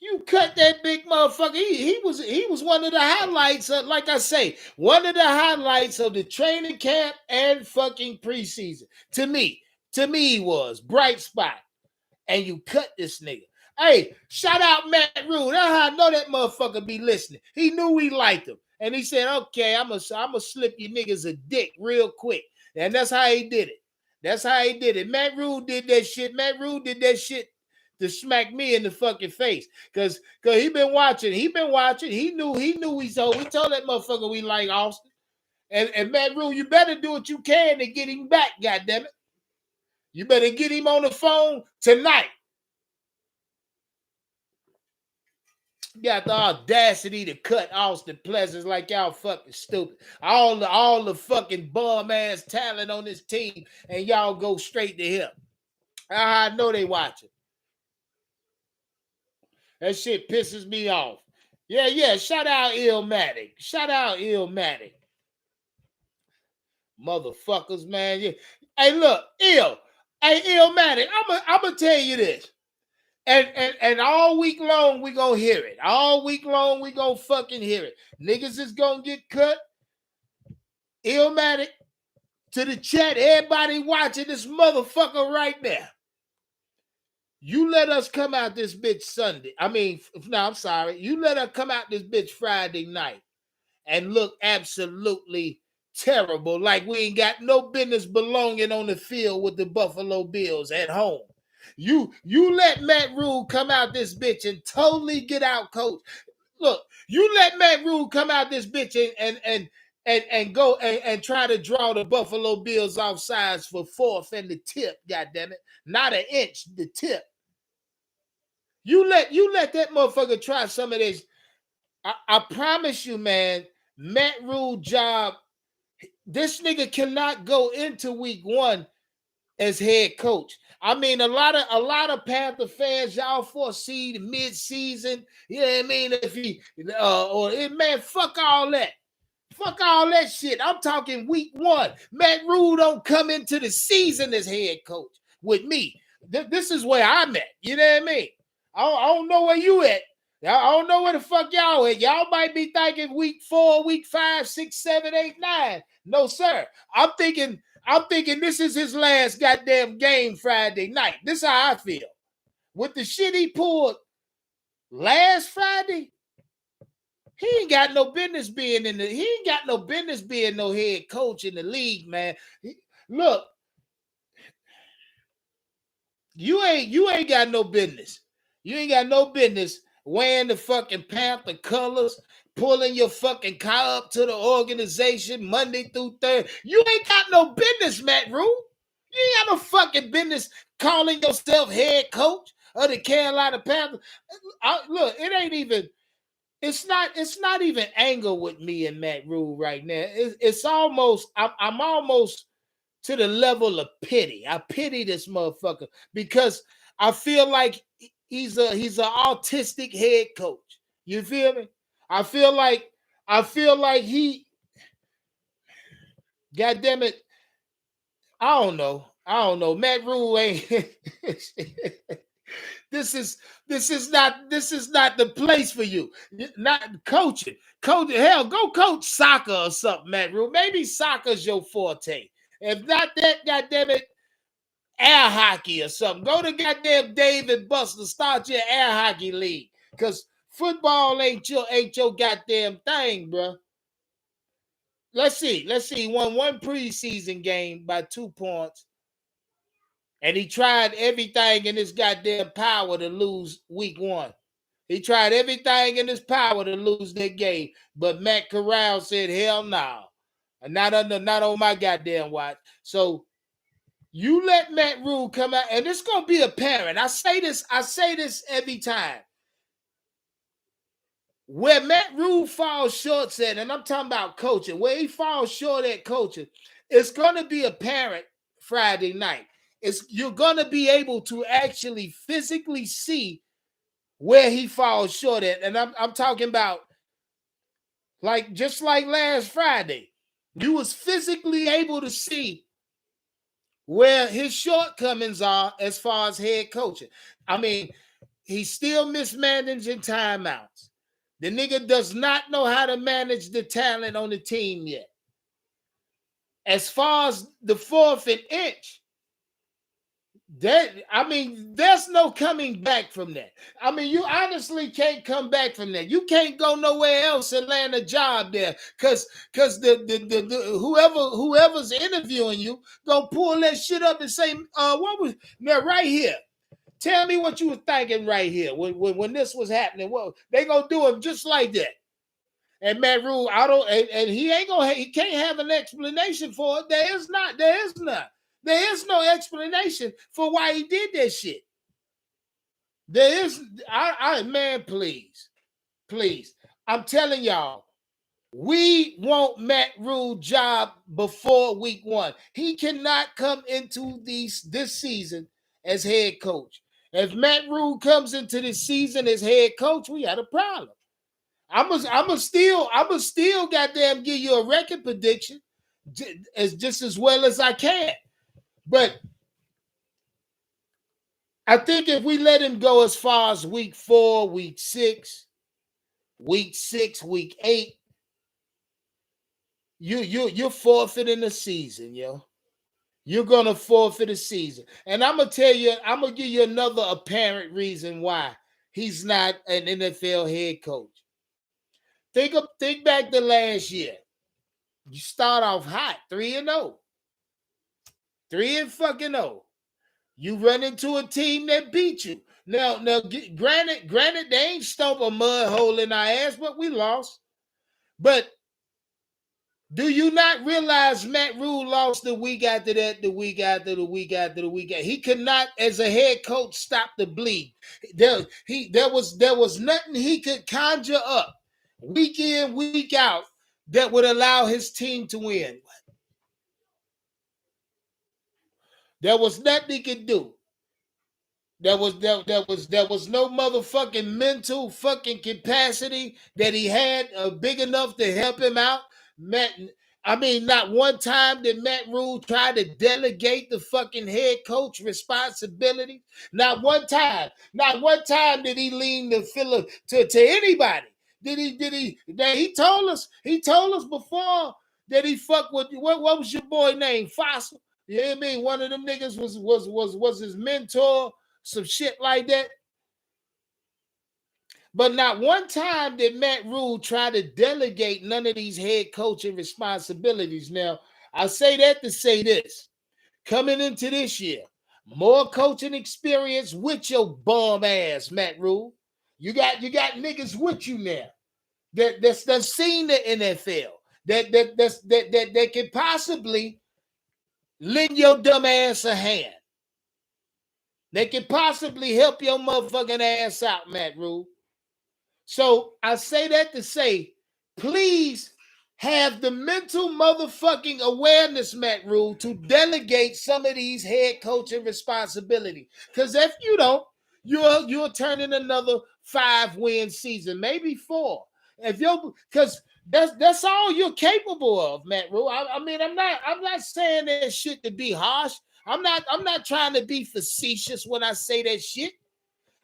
You cut that big motherfucker. He was one of the highlights of, like I say, one of the highlights of the training camp and fucking preseason. To me, he was bright spot. And you cut this nigga. Hey, shout out Matt Rhule. That's how I know that motherfucker be listening. He knew we liked him. And he said, okay, I'm gonna slip you niggas a dick real quick. And that's how he did it. Matt Rhule did that shit. Matt Rhule did that shit to smack me in the fucking face. Cause he been watching. He knew we told that motherfucker we like Austin. And Matt Rhule, you better do what you can to get him back, goddammit. You better get him on the phone tonight. Got the audacity to cut Austin Pleasants like y'all fucking stupid. All the fucking bum ass talent on this team, and y'all go straight to him. I know they watching. That shit pisses me off. Yeah. Shout out Illmatic. Motherfuckers, man. Yeah. Hey, look, Illmatic. I'm gonna tell you this. And all week long, we gonna hear it. All week long, we gonna fucking hear it. Niggas is gonna get cut. Illmatic, to the chat, everybody watching this motherfucker right there. You let us come out this bitch Sunday. I'm sorry. You let us come out this bitch Friday night and look absolutely terrible, like we ain't got no business belonging on the field with the Buffalo Bills at home. You let Matt Rhule come out this bitch and totally get out coach. Look, you let Matt Rhule come out this bitch and go and try to draw the Buffalo Bills off sides for fourth and the tip, goddamn it. Not an inch, the tip. You let that motherfucker try some of this. I promise you, man, Matt Rhule job, this nigga cannot go into week one as head coach. I mean, a lot of Panther fans, y'all foresee the mid-season. You know what I mean? If he man, fuck all that. Fuck all that shit. I'm talking week one. Matt Rhule don't come into the season as head coach with me. This is where I'm at. You know what I mean? I don't know where you at. I don't know where the fuck y'all at. Y'all might be thinking week 4, week 5, 6, 7, 8, 9. No, sir. I'm thinking this is his last goddamn game Friday night. This is how I feel. With the shit he pulled last Friday, he ain't got no business being no head coach in the league, man. Look, you ain't got no business. You ain't got no business wearing the fucking Panther colors, pulling your fucking car up to the organization Monday through Thursday. You ain't got no business, Matt Rhule. You ain't got no fucking business calling yourself head coach of the Carolina Panthers. Look, it ain't even. It's not even anger with me and Matt Rhule right now. It's almost. I'm almost to the level of pity. I pity this motherfucker because I feel like he's an autistic head coach. You feel me? I feel like he, God damn it, I don't know. Matt Rhule ain't this is not the place for you. Not coaching. Hell, go coach soccer or something, Matt Rhule. Maybe soccer's your forte. If not that, goddamn it, air hockey or something. Go to goddamn Dave and Buster, start your air hockey league. Because football ain't your goddamn thing, bro. Let's see. He won one preseason game by 2 points. And he tried everything in his goddamn power to lose week one. He tried everything in his power to lose that game. But Matt Corral said, hell no. Not on my goddamn watch. So you let Matt Rhule come out, and it's gonna be apparent. I say this every time. Where Matt Rhule falls short at, and I'm talking about coaching, where he falls short at coaching, it's gonna be apparent Friday night. You're gonna be able to actually physically see where he falls short at. And I'm talking about just like last Friday. You was physically able to see where his shortcomings are as far as head coaching. I mean, he's still mismanaging timeouts. The nigga does not know how to manage the talent on the team yet. As far as the 4th and inch, there's no coming back from that. I mean, you honestly can't come back from that. You can't go nowhere else and land a job there because the whoever's interviewing you gonna pull that shit up and say, what was now right here? Tell me what you were thinking right here when this was happening. Well, they gonna do him just like that. And Matt Rhule, and he can't have an explanation for it. There is not. There is no explanation for why he did that shit. There is, man, please. I'm telling y'all, we want Matt Rhule job before week one. He cannot come into this season as head coach. If Matt Rhule comes into this season as head coach, we had a problem. I'ma still goddamn give you a record prediction just as well as I can. But I think if we let him go as far as week 4, week 6, week 8, you're forfeiting the season, yo. You're gonna forfeit the season. And I'm gonna give you another apparent reason why he's not an NFL head coach. Think back to last year. You start off hot, 3-0. 3-0. You run into a team that beat you. Now, granted, they ain't stomp a mud hole in our ass, but we lost. But Do you not realize Matt Rhule lost the week after that, the week after the week after the week after? He could not, as a head coach, stop the bleed. There was nothing he could conjure up week in, week out that would allow his team to win. There was nothing he could do. There was no motherfucking mental fucking capacity that he had big enough to help him out. Matt, I mean, not one time did Matt Rhule try to delegate the fucking head coach responsibility. Not one time. Not one time did he lean the filler to anybody. That he told us before that he fucked with what was your boy name? Fossil. You know what I mean? One of them niggas was his mentor, some shit like that. But not one time did Matt Rhule try to delegate none of these head coaching responsibilities. Now, I say that to say this. Coming into this year, more coaching experience with your bum ass, Matt Rhule. You got niggas with you now that's seen the NFL that can possibly lend your dumb ass a hand. They can possibly help your motherfucking ass out, Matt Rhule. So I say that to say, please have the mental motherfucking awareness, Matt Rhule, to delegate some of these head coaching responsibility. Because if you don't, you're turning another 5-win season, maybe 4. If you're because that's all you're capable of, Matt Rhule. I mean, I'm not saying that shit to be harsh. I'm not trying to be facetious when I say that shit.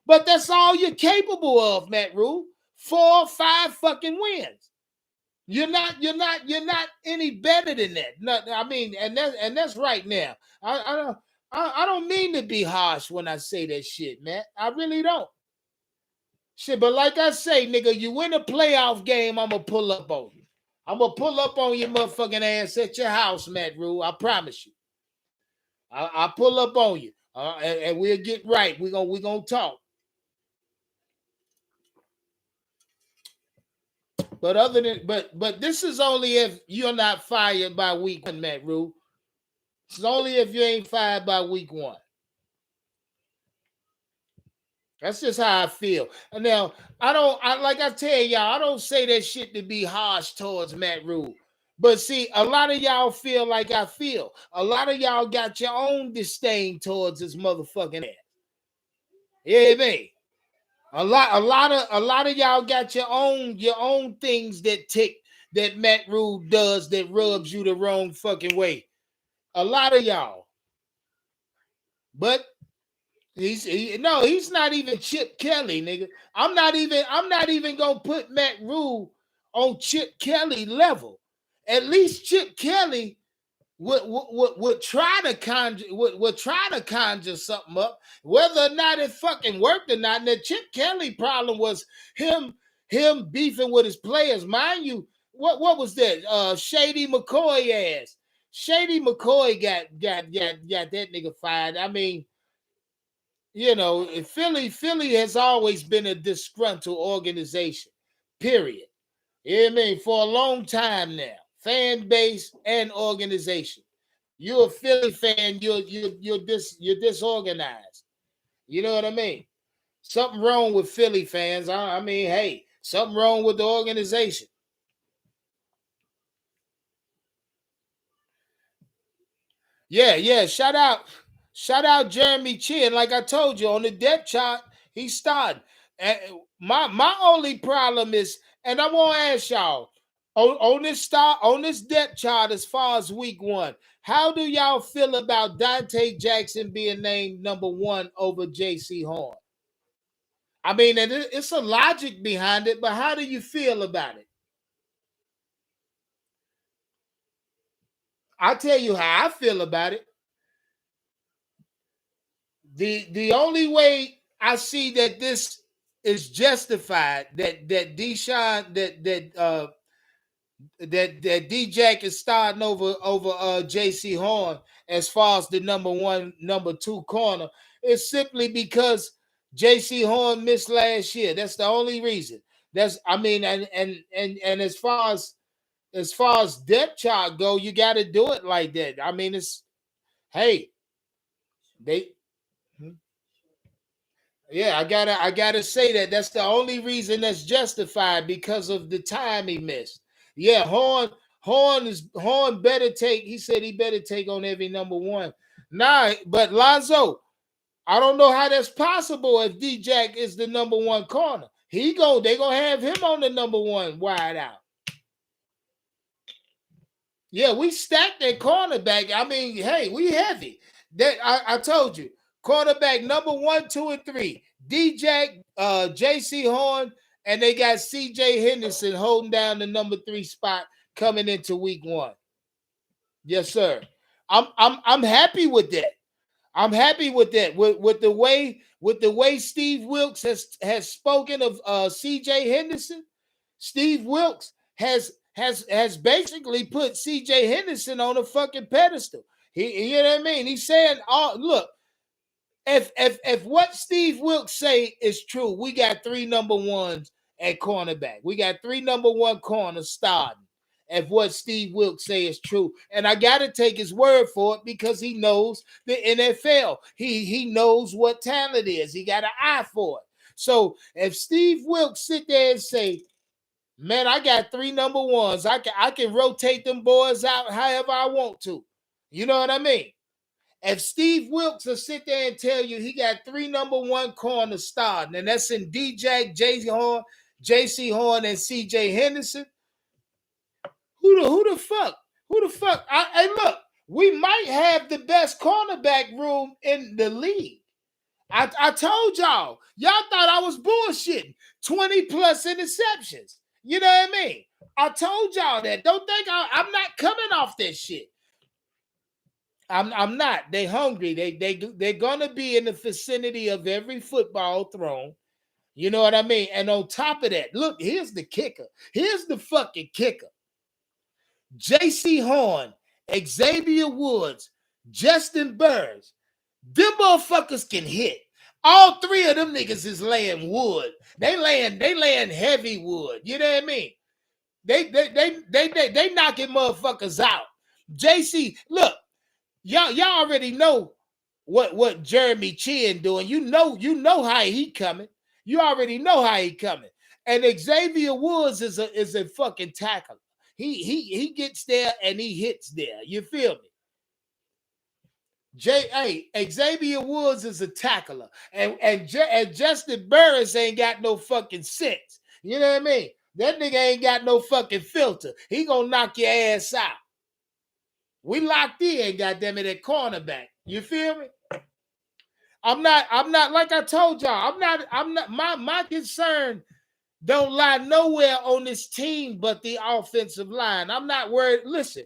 But that's all you're capable of, Matt Rhule. 4 or 5 fucking wins. You're not any better than that. No, I mean, and that's right now. I don't mean to be harsh when I say that shit, man. I really don't. Shit, but like I say, nigga, you win a playoff game, I'm gonna pull up on you. I'm gonna pull up on your motherfucking ass at your house, Matt Rhule. I promise you. I'll pull up on you, and we'll get right. We're gonna talk. But but this is only if you're not fired by week 1, Matt Rhule. It's only if you ain't fired by week 1. That's just how I feel. And now like I tell y'all, I don't say that shit to be harsh towards Matt Rhule. But see, a lot of y'all feel like I feel. A lot of y'all got your own disdain towards this motherfucking ass. Yeah, man. A lot of y'all got your own things that Matt Rhule does that rubs you the wrong fucking way. A lot of y'all. But he's not even Chip Kelly, nigga. I'm not even gonna put Matt Rhule on Chip Kelly level. At least Chip Kelly would try to conjure something up, whether or not it fucking worked or not. And the Chip Kelly problem was him beefing with his players. Mind you, what was that? Shady McCoy ass. Shady McCoy got that nigga fired. I mean, you know, Philly has always been a disgruntled organization. Period. You know what I mean? For a long time now. Fan base and organization. You're a Philly fan, you're disorganized. You know what I mean? Something wrong with Philly fans. I mean, hey, something wrong with the organization. Yeah. Shout out Jeremy Chin. Like I told you, on the depth chart, he started. And my only problem is, and I want to ask y'all, on this depth chart as far as week 1, how do y'all feel about Dante Jackson being named number 1 over JC Horn? I mean, and it's a logic behind it, but how do you feel about it? I'll tell you how I feel about it. The only way I see that this is justified, that Deshaun that D-Jack is starting over JC Horn as far as the number 1, number 2 corner, is simply because JC Horn missed last year. That's the only reason. And as far as as far as depth chart go, you got to do it like that. I mean, it's hey, they. Yeah, I gotta say that that's the only reason that's justified because of the time he missed. Yeah, Horn better take. He said he better take on every number one. Nah, but Lonzo, I don't know how that's possible if D-Jack is the number one corner. They gonna have him on the number one wide out. Yeah, we stacked that cornerback. I mean, hey, we heavy. That I told you, cornerback number 1, 2, and 3. D-Jack, JC Horn, and they got CJ Henderson holding down the number 3 spot coming into week 1. Yes, sir. I'm happy with that. I'm happy with that. With the way Steve Wilkes has spoken of CJ Henderson. Steve Wilkes has basically put CJ Henderson on a fucking pedestal. You know what I mean? He's saying, "Oh, look, if what Steve Wilkes say is true, we got 3 number ones at cornerback. We got 3 number 1 corners starting. If what Steve Wilkes say is true, and I got to take his word for it because he knows the NFL. He knows what talent is. He got an eye for it. So if Steve Wilkes sit there and say, man, I got 3 number ones. I can rotate them boys out however I want to. You know what I mean? If Steve Wilkes will sit there and tell you he got 3 number 1 corners starting, and that's in D-Jack, JC Horn, and CJ Henderson, who the fuck? Hey, look, we might have the best cornerback room in the league. I told y'all thought I was bullshitting. 20 plus interceptions. You know what I mean? I told y'all that. Don't think I'm not coming off that shit. I'm not. They hungry. They're gonna be in the vicinity of every football thrown. You know what I mean? And on top of that, look, here's the kicker. Here's the fucking kicker. J.C. Horn, Xavier Woods, Justin Burns, them motherfuckers can hit. All 3 of them niggas is laying wood. They laying heavy wood. You know what I mean? They knocking motherfuckers out. JC, look, y'all already know what Jeremy Chin doing. You know how he coming. You already know how he coming. And Xavier Woods is a fucking tackler. He gets there and he hits there. You feel me? Xavier Woods is a tackler, and Justin Burris ain't got no fucking sense. You know what I mean? That nigga ain't got no fucking filter. He gonna knock your ass out. We locked in, goddamn it, at cornerback. You feel me? I'm not like I told y'all. I'm not. My concern don't lie nowhere on this team but the offensive line. I'm not worried. Listen,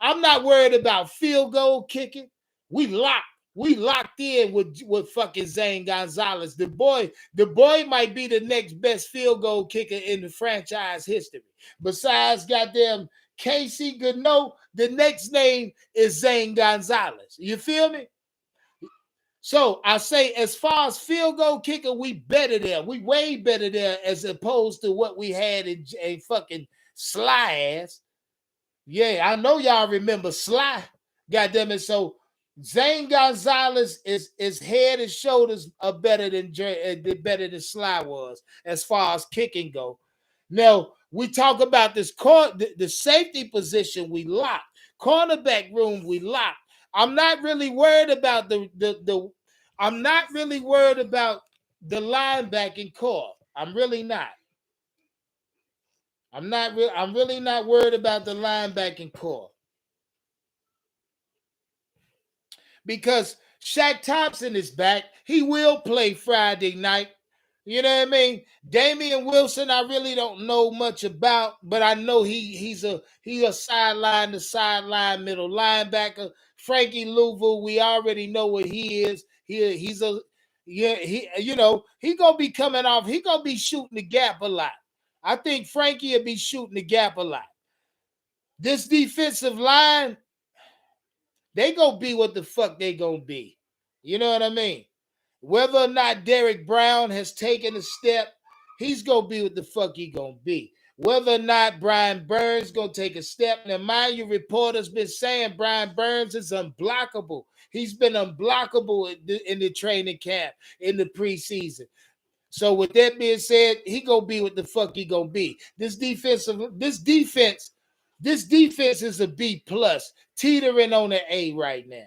I'm not worried about field goal kicking. We locked in with fucking Zane Gonzalez. The boy might be the next best field goal kicker in the franchise history. Besides goddamn Casey Goodnow, the next name is Zane Gonzalez. You feel me? So I say, as far as field goal kicker, we better there. We way better there as opposed to what we had in fucking Sly ass. Yeah, I know y'all remember Sly. Goddamn it. So Zane Gonzalez is head and shoulders better than Sly was as far as kicking go. Now we talk about this the safety position we locked, cornerback room we locked. I'm not really worried about I'm not really worried about the linebacking core. I'm really not. I'm really not worried about the linebacking core. Because Shaq Thompson is back. He will play Friday night. You know what I mean? Damian Wilson, I really don't know much about, but I know he's a sideline to sideline middle linebacker. Frankie Louisville, we already know what he is. He gonna be coming off. He gonna be shooting the gap a lot. I think Frankie will be shooting the gap a lot. This defensive line, they gonna be what the fuck they gonna be. You know what I mean? Whether or not Derek Brown has taken a step, he's gonna be what the fuck he gonna be. whether or not Brian Burns going to take a step. Now, mind you, reporters been saying Brian Burns is unblockable. He's been unblockable in the training camp, in the preseason. So with that being said, he gonna be what the fuck he gonna be. This defense is a B plus, teetering on an A right now.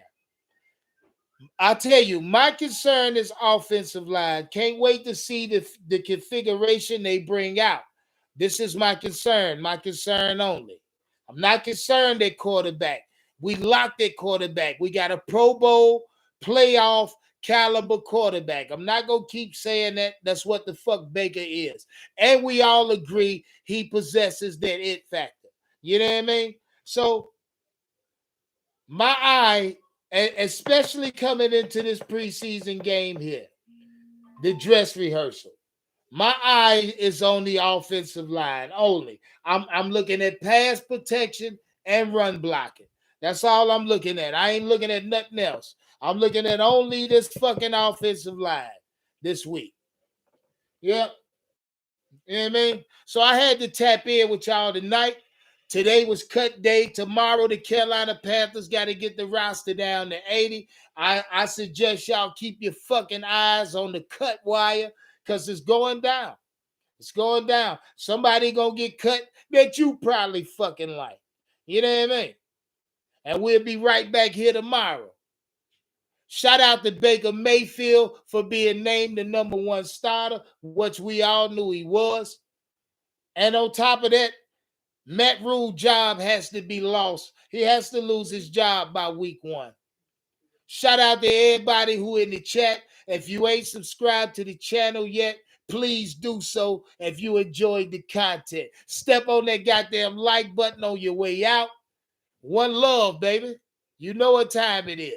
I tell you, my concern is offensive line. Can't wait to see the configuration they bring out. This is my concern only. I'm not concerned at quarterback. We locked at quarterback. We got a Pro Bowl playoff caliber quarterback. I'm not going to keep saying that. That's what the fuck Baker is. And we all agree he possesses that it factor. You know what I mean? So my eye, especially coming into this preseason game here, the dress rehearsal, my eye is on the offensive line only. I'm looking at pass protection and run blocking. That's all I'm looking at. I ain't looking at nothing else. I'm looking at only this fucking offensive line this week. Yep. You know what I mean? So I had to tap in with y'all tonight. Today was cut day. Tomorrow, the Carolina Panthers got to get the roster down to 80. I suggest y'all keep your fucking eyes on the cut wire because it's going down. It's going down. Somebody gonna get cut that you probably fucking like. You know what I mean? And we'll be right back here tomorrow. Shout out to Baker Mayfield for being named the number one starter, which we all knew he was. And on top of that, Matt Rhule's job has to be lost. He has to lose his job by week 1. Shout out to everybody who in the chat. If you ain't subscribed to the channel yet, please do so if you enjoyed the content. Step on that goddamn like button on your way out. One love, baby. You know what time it is.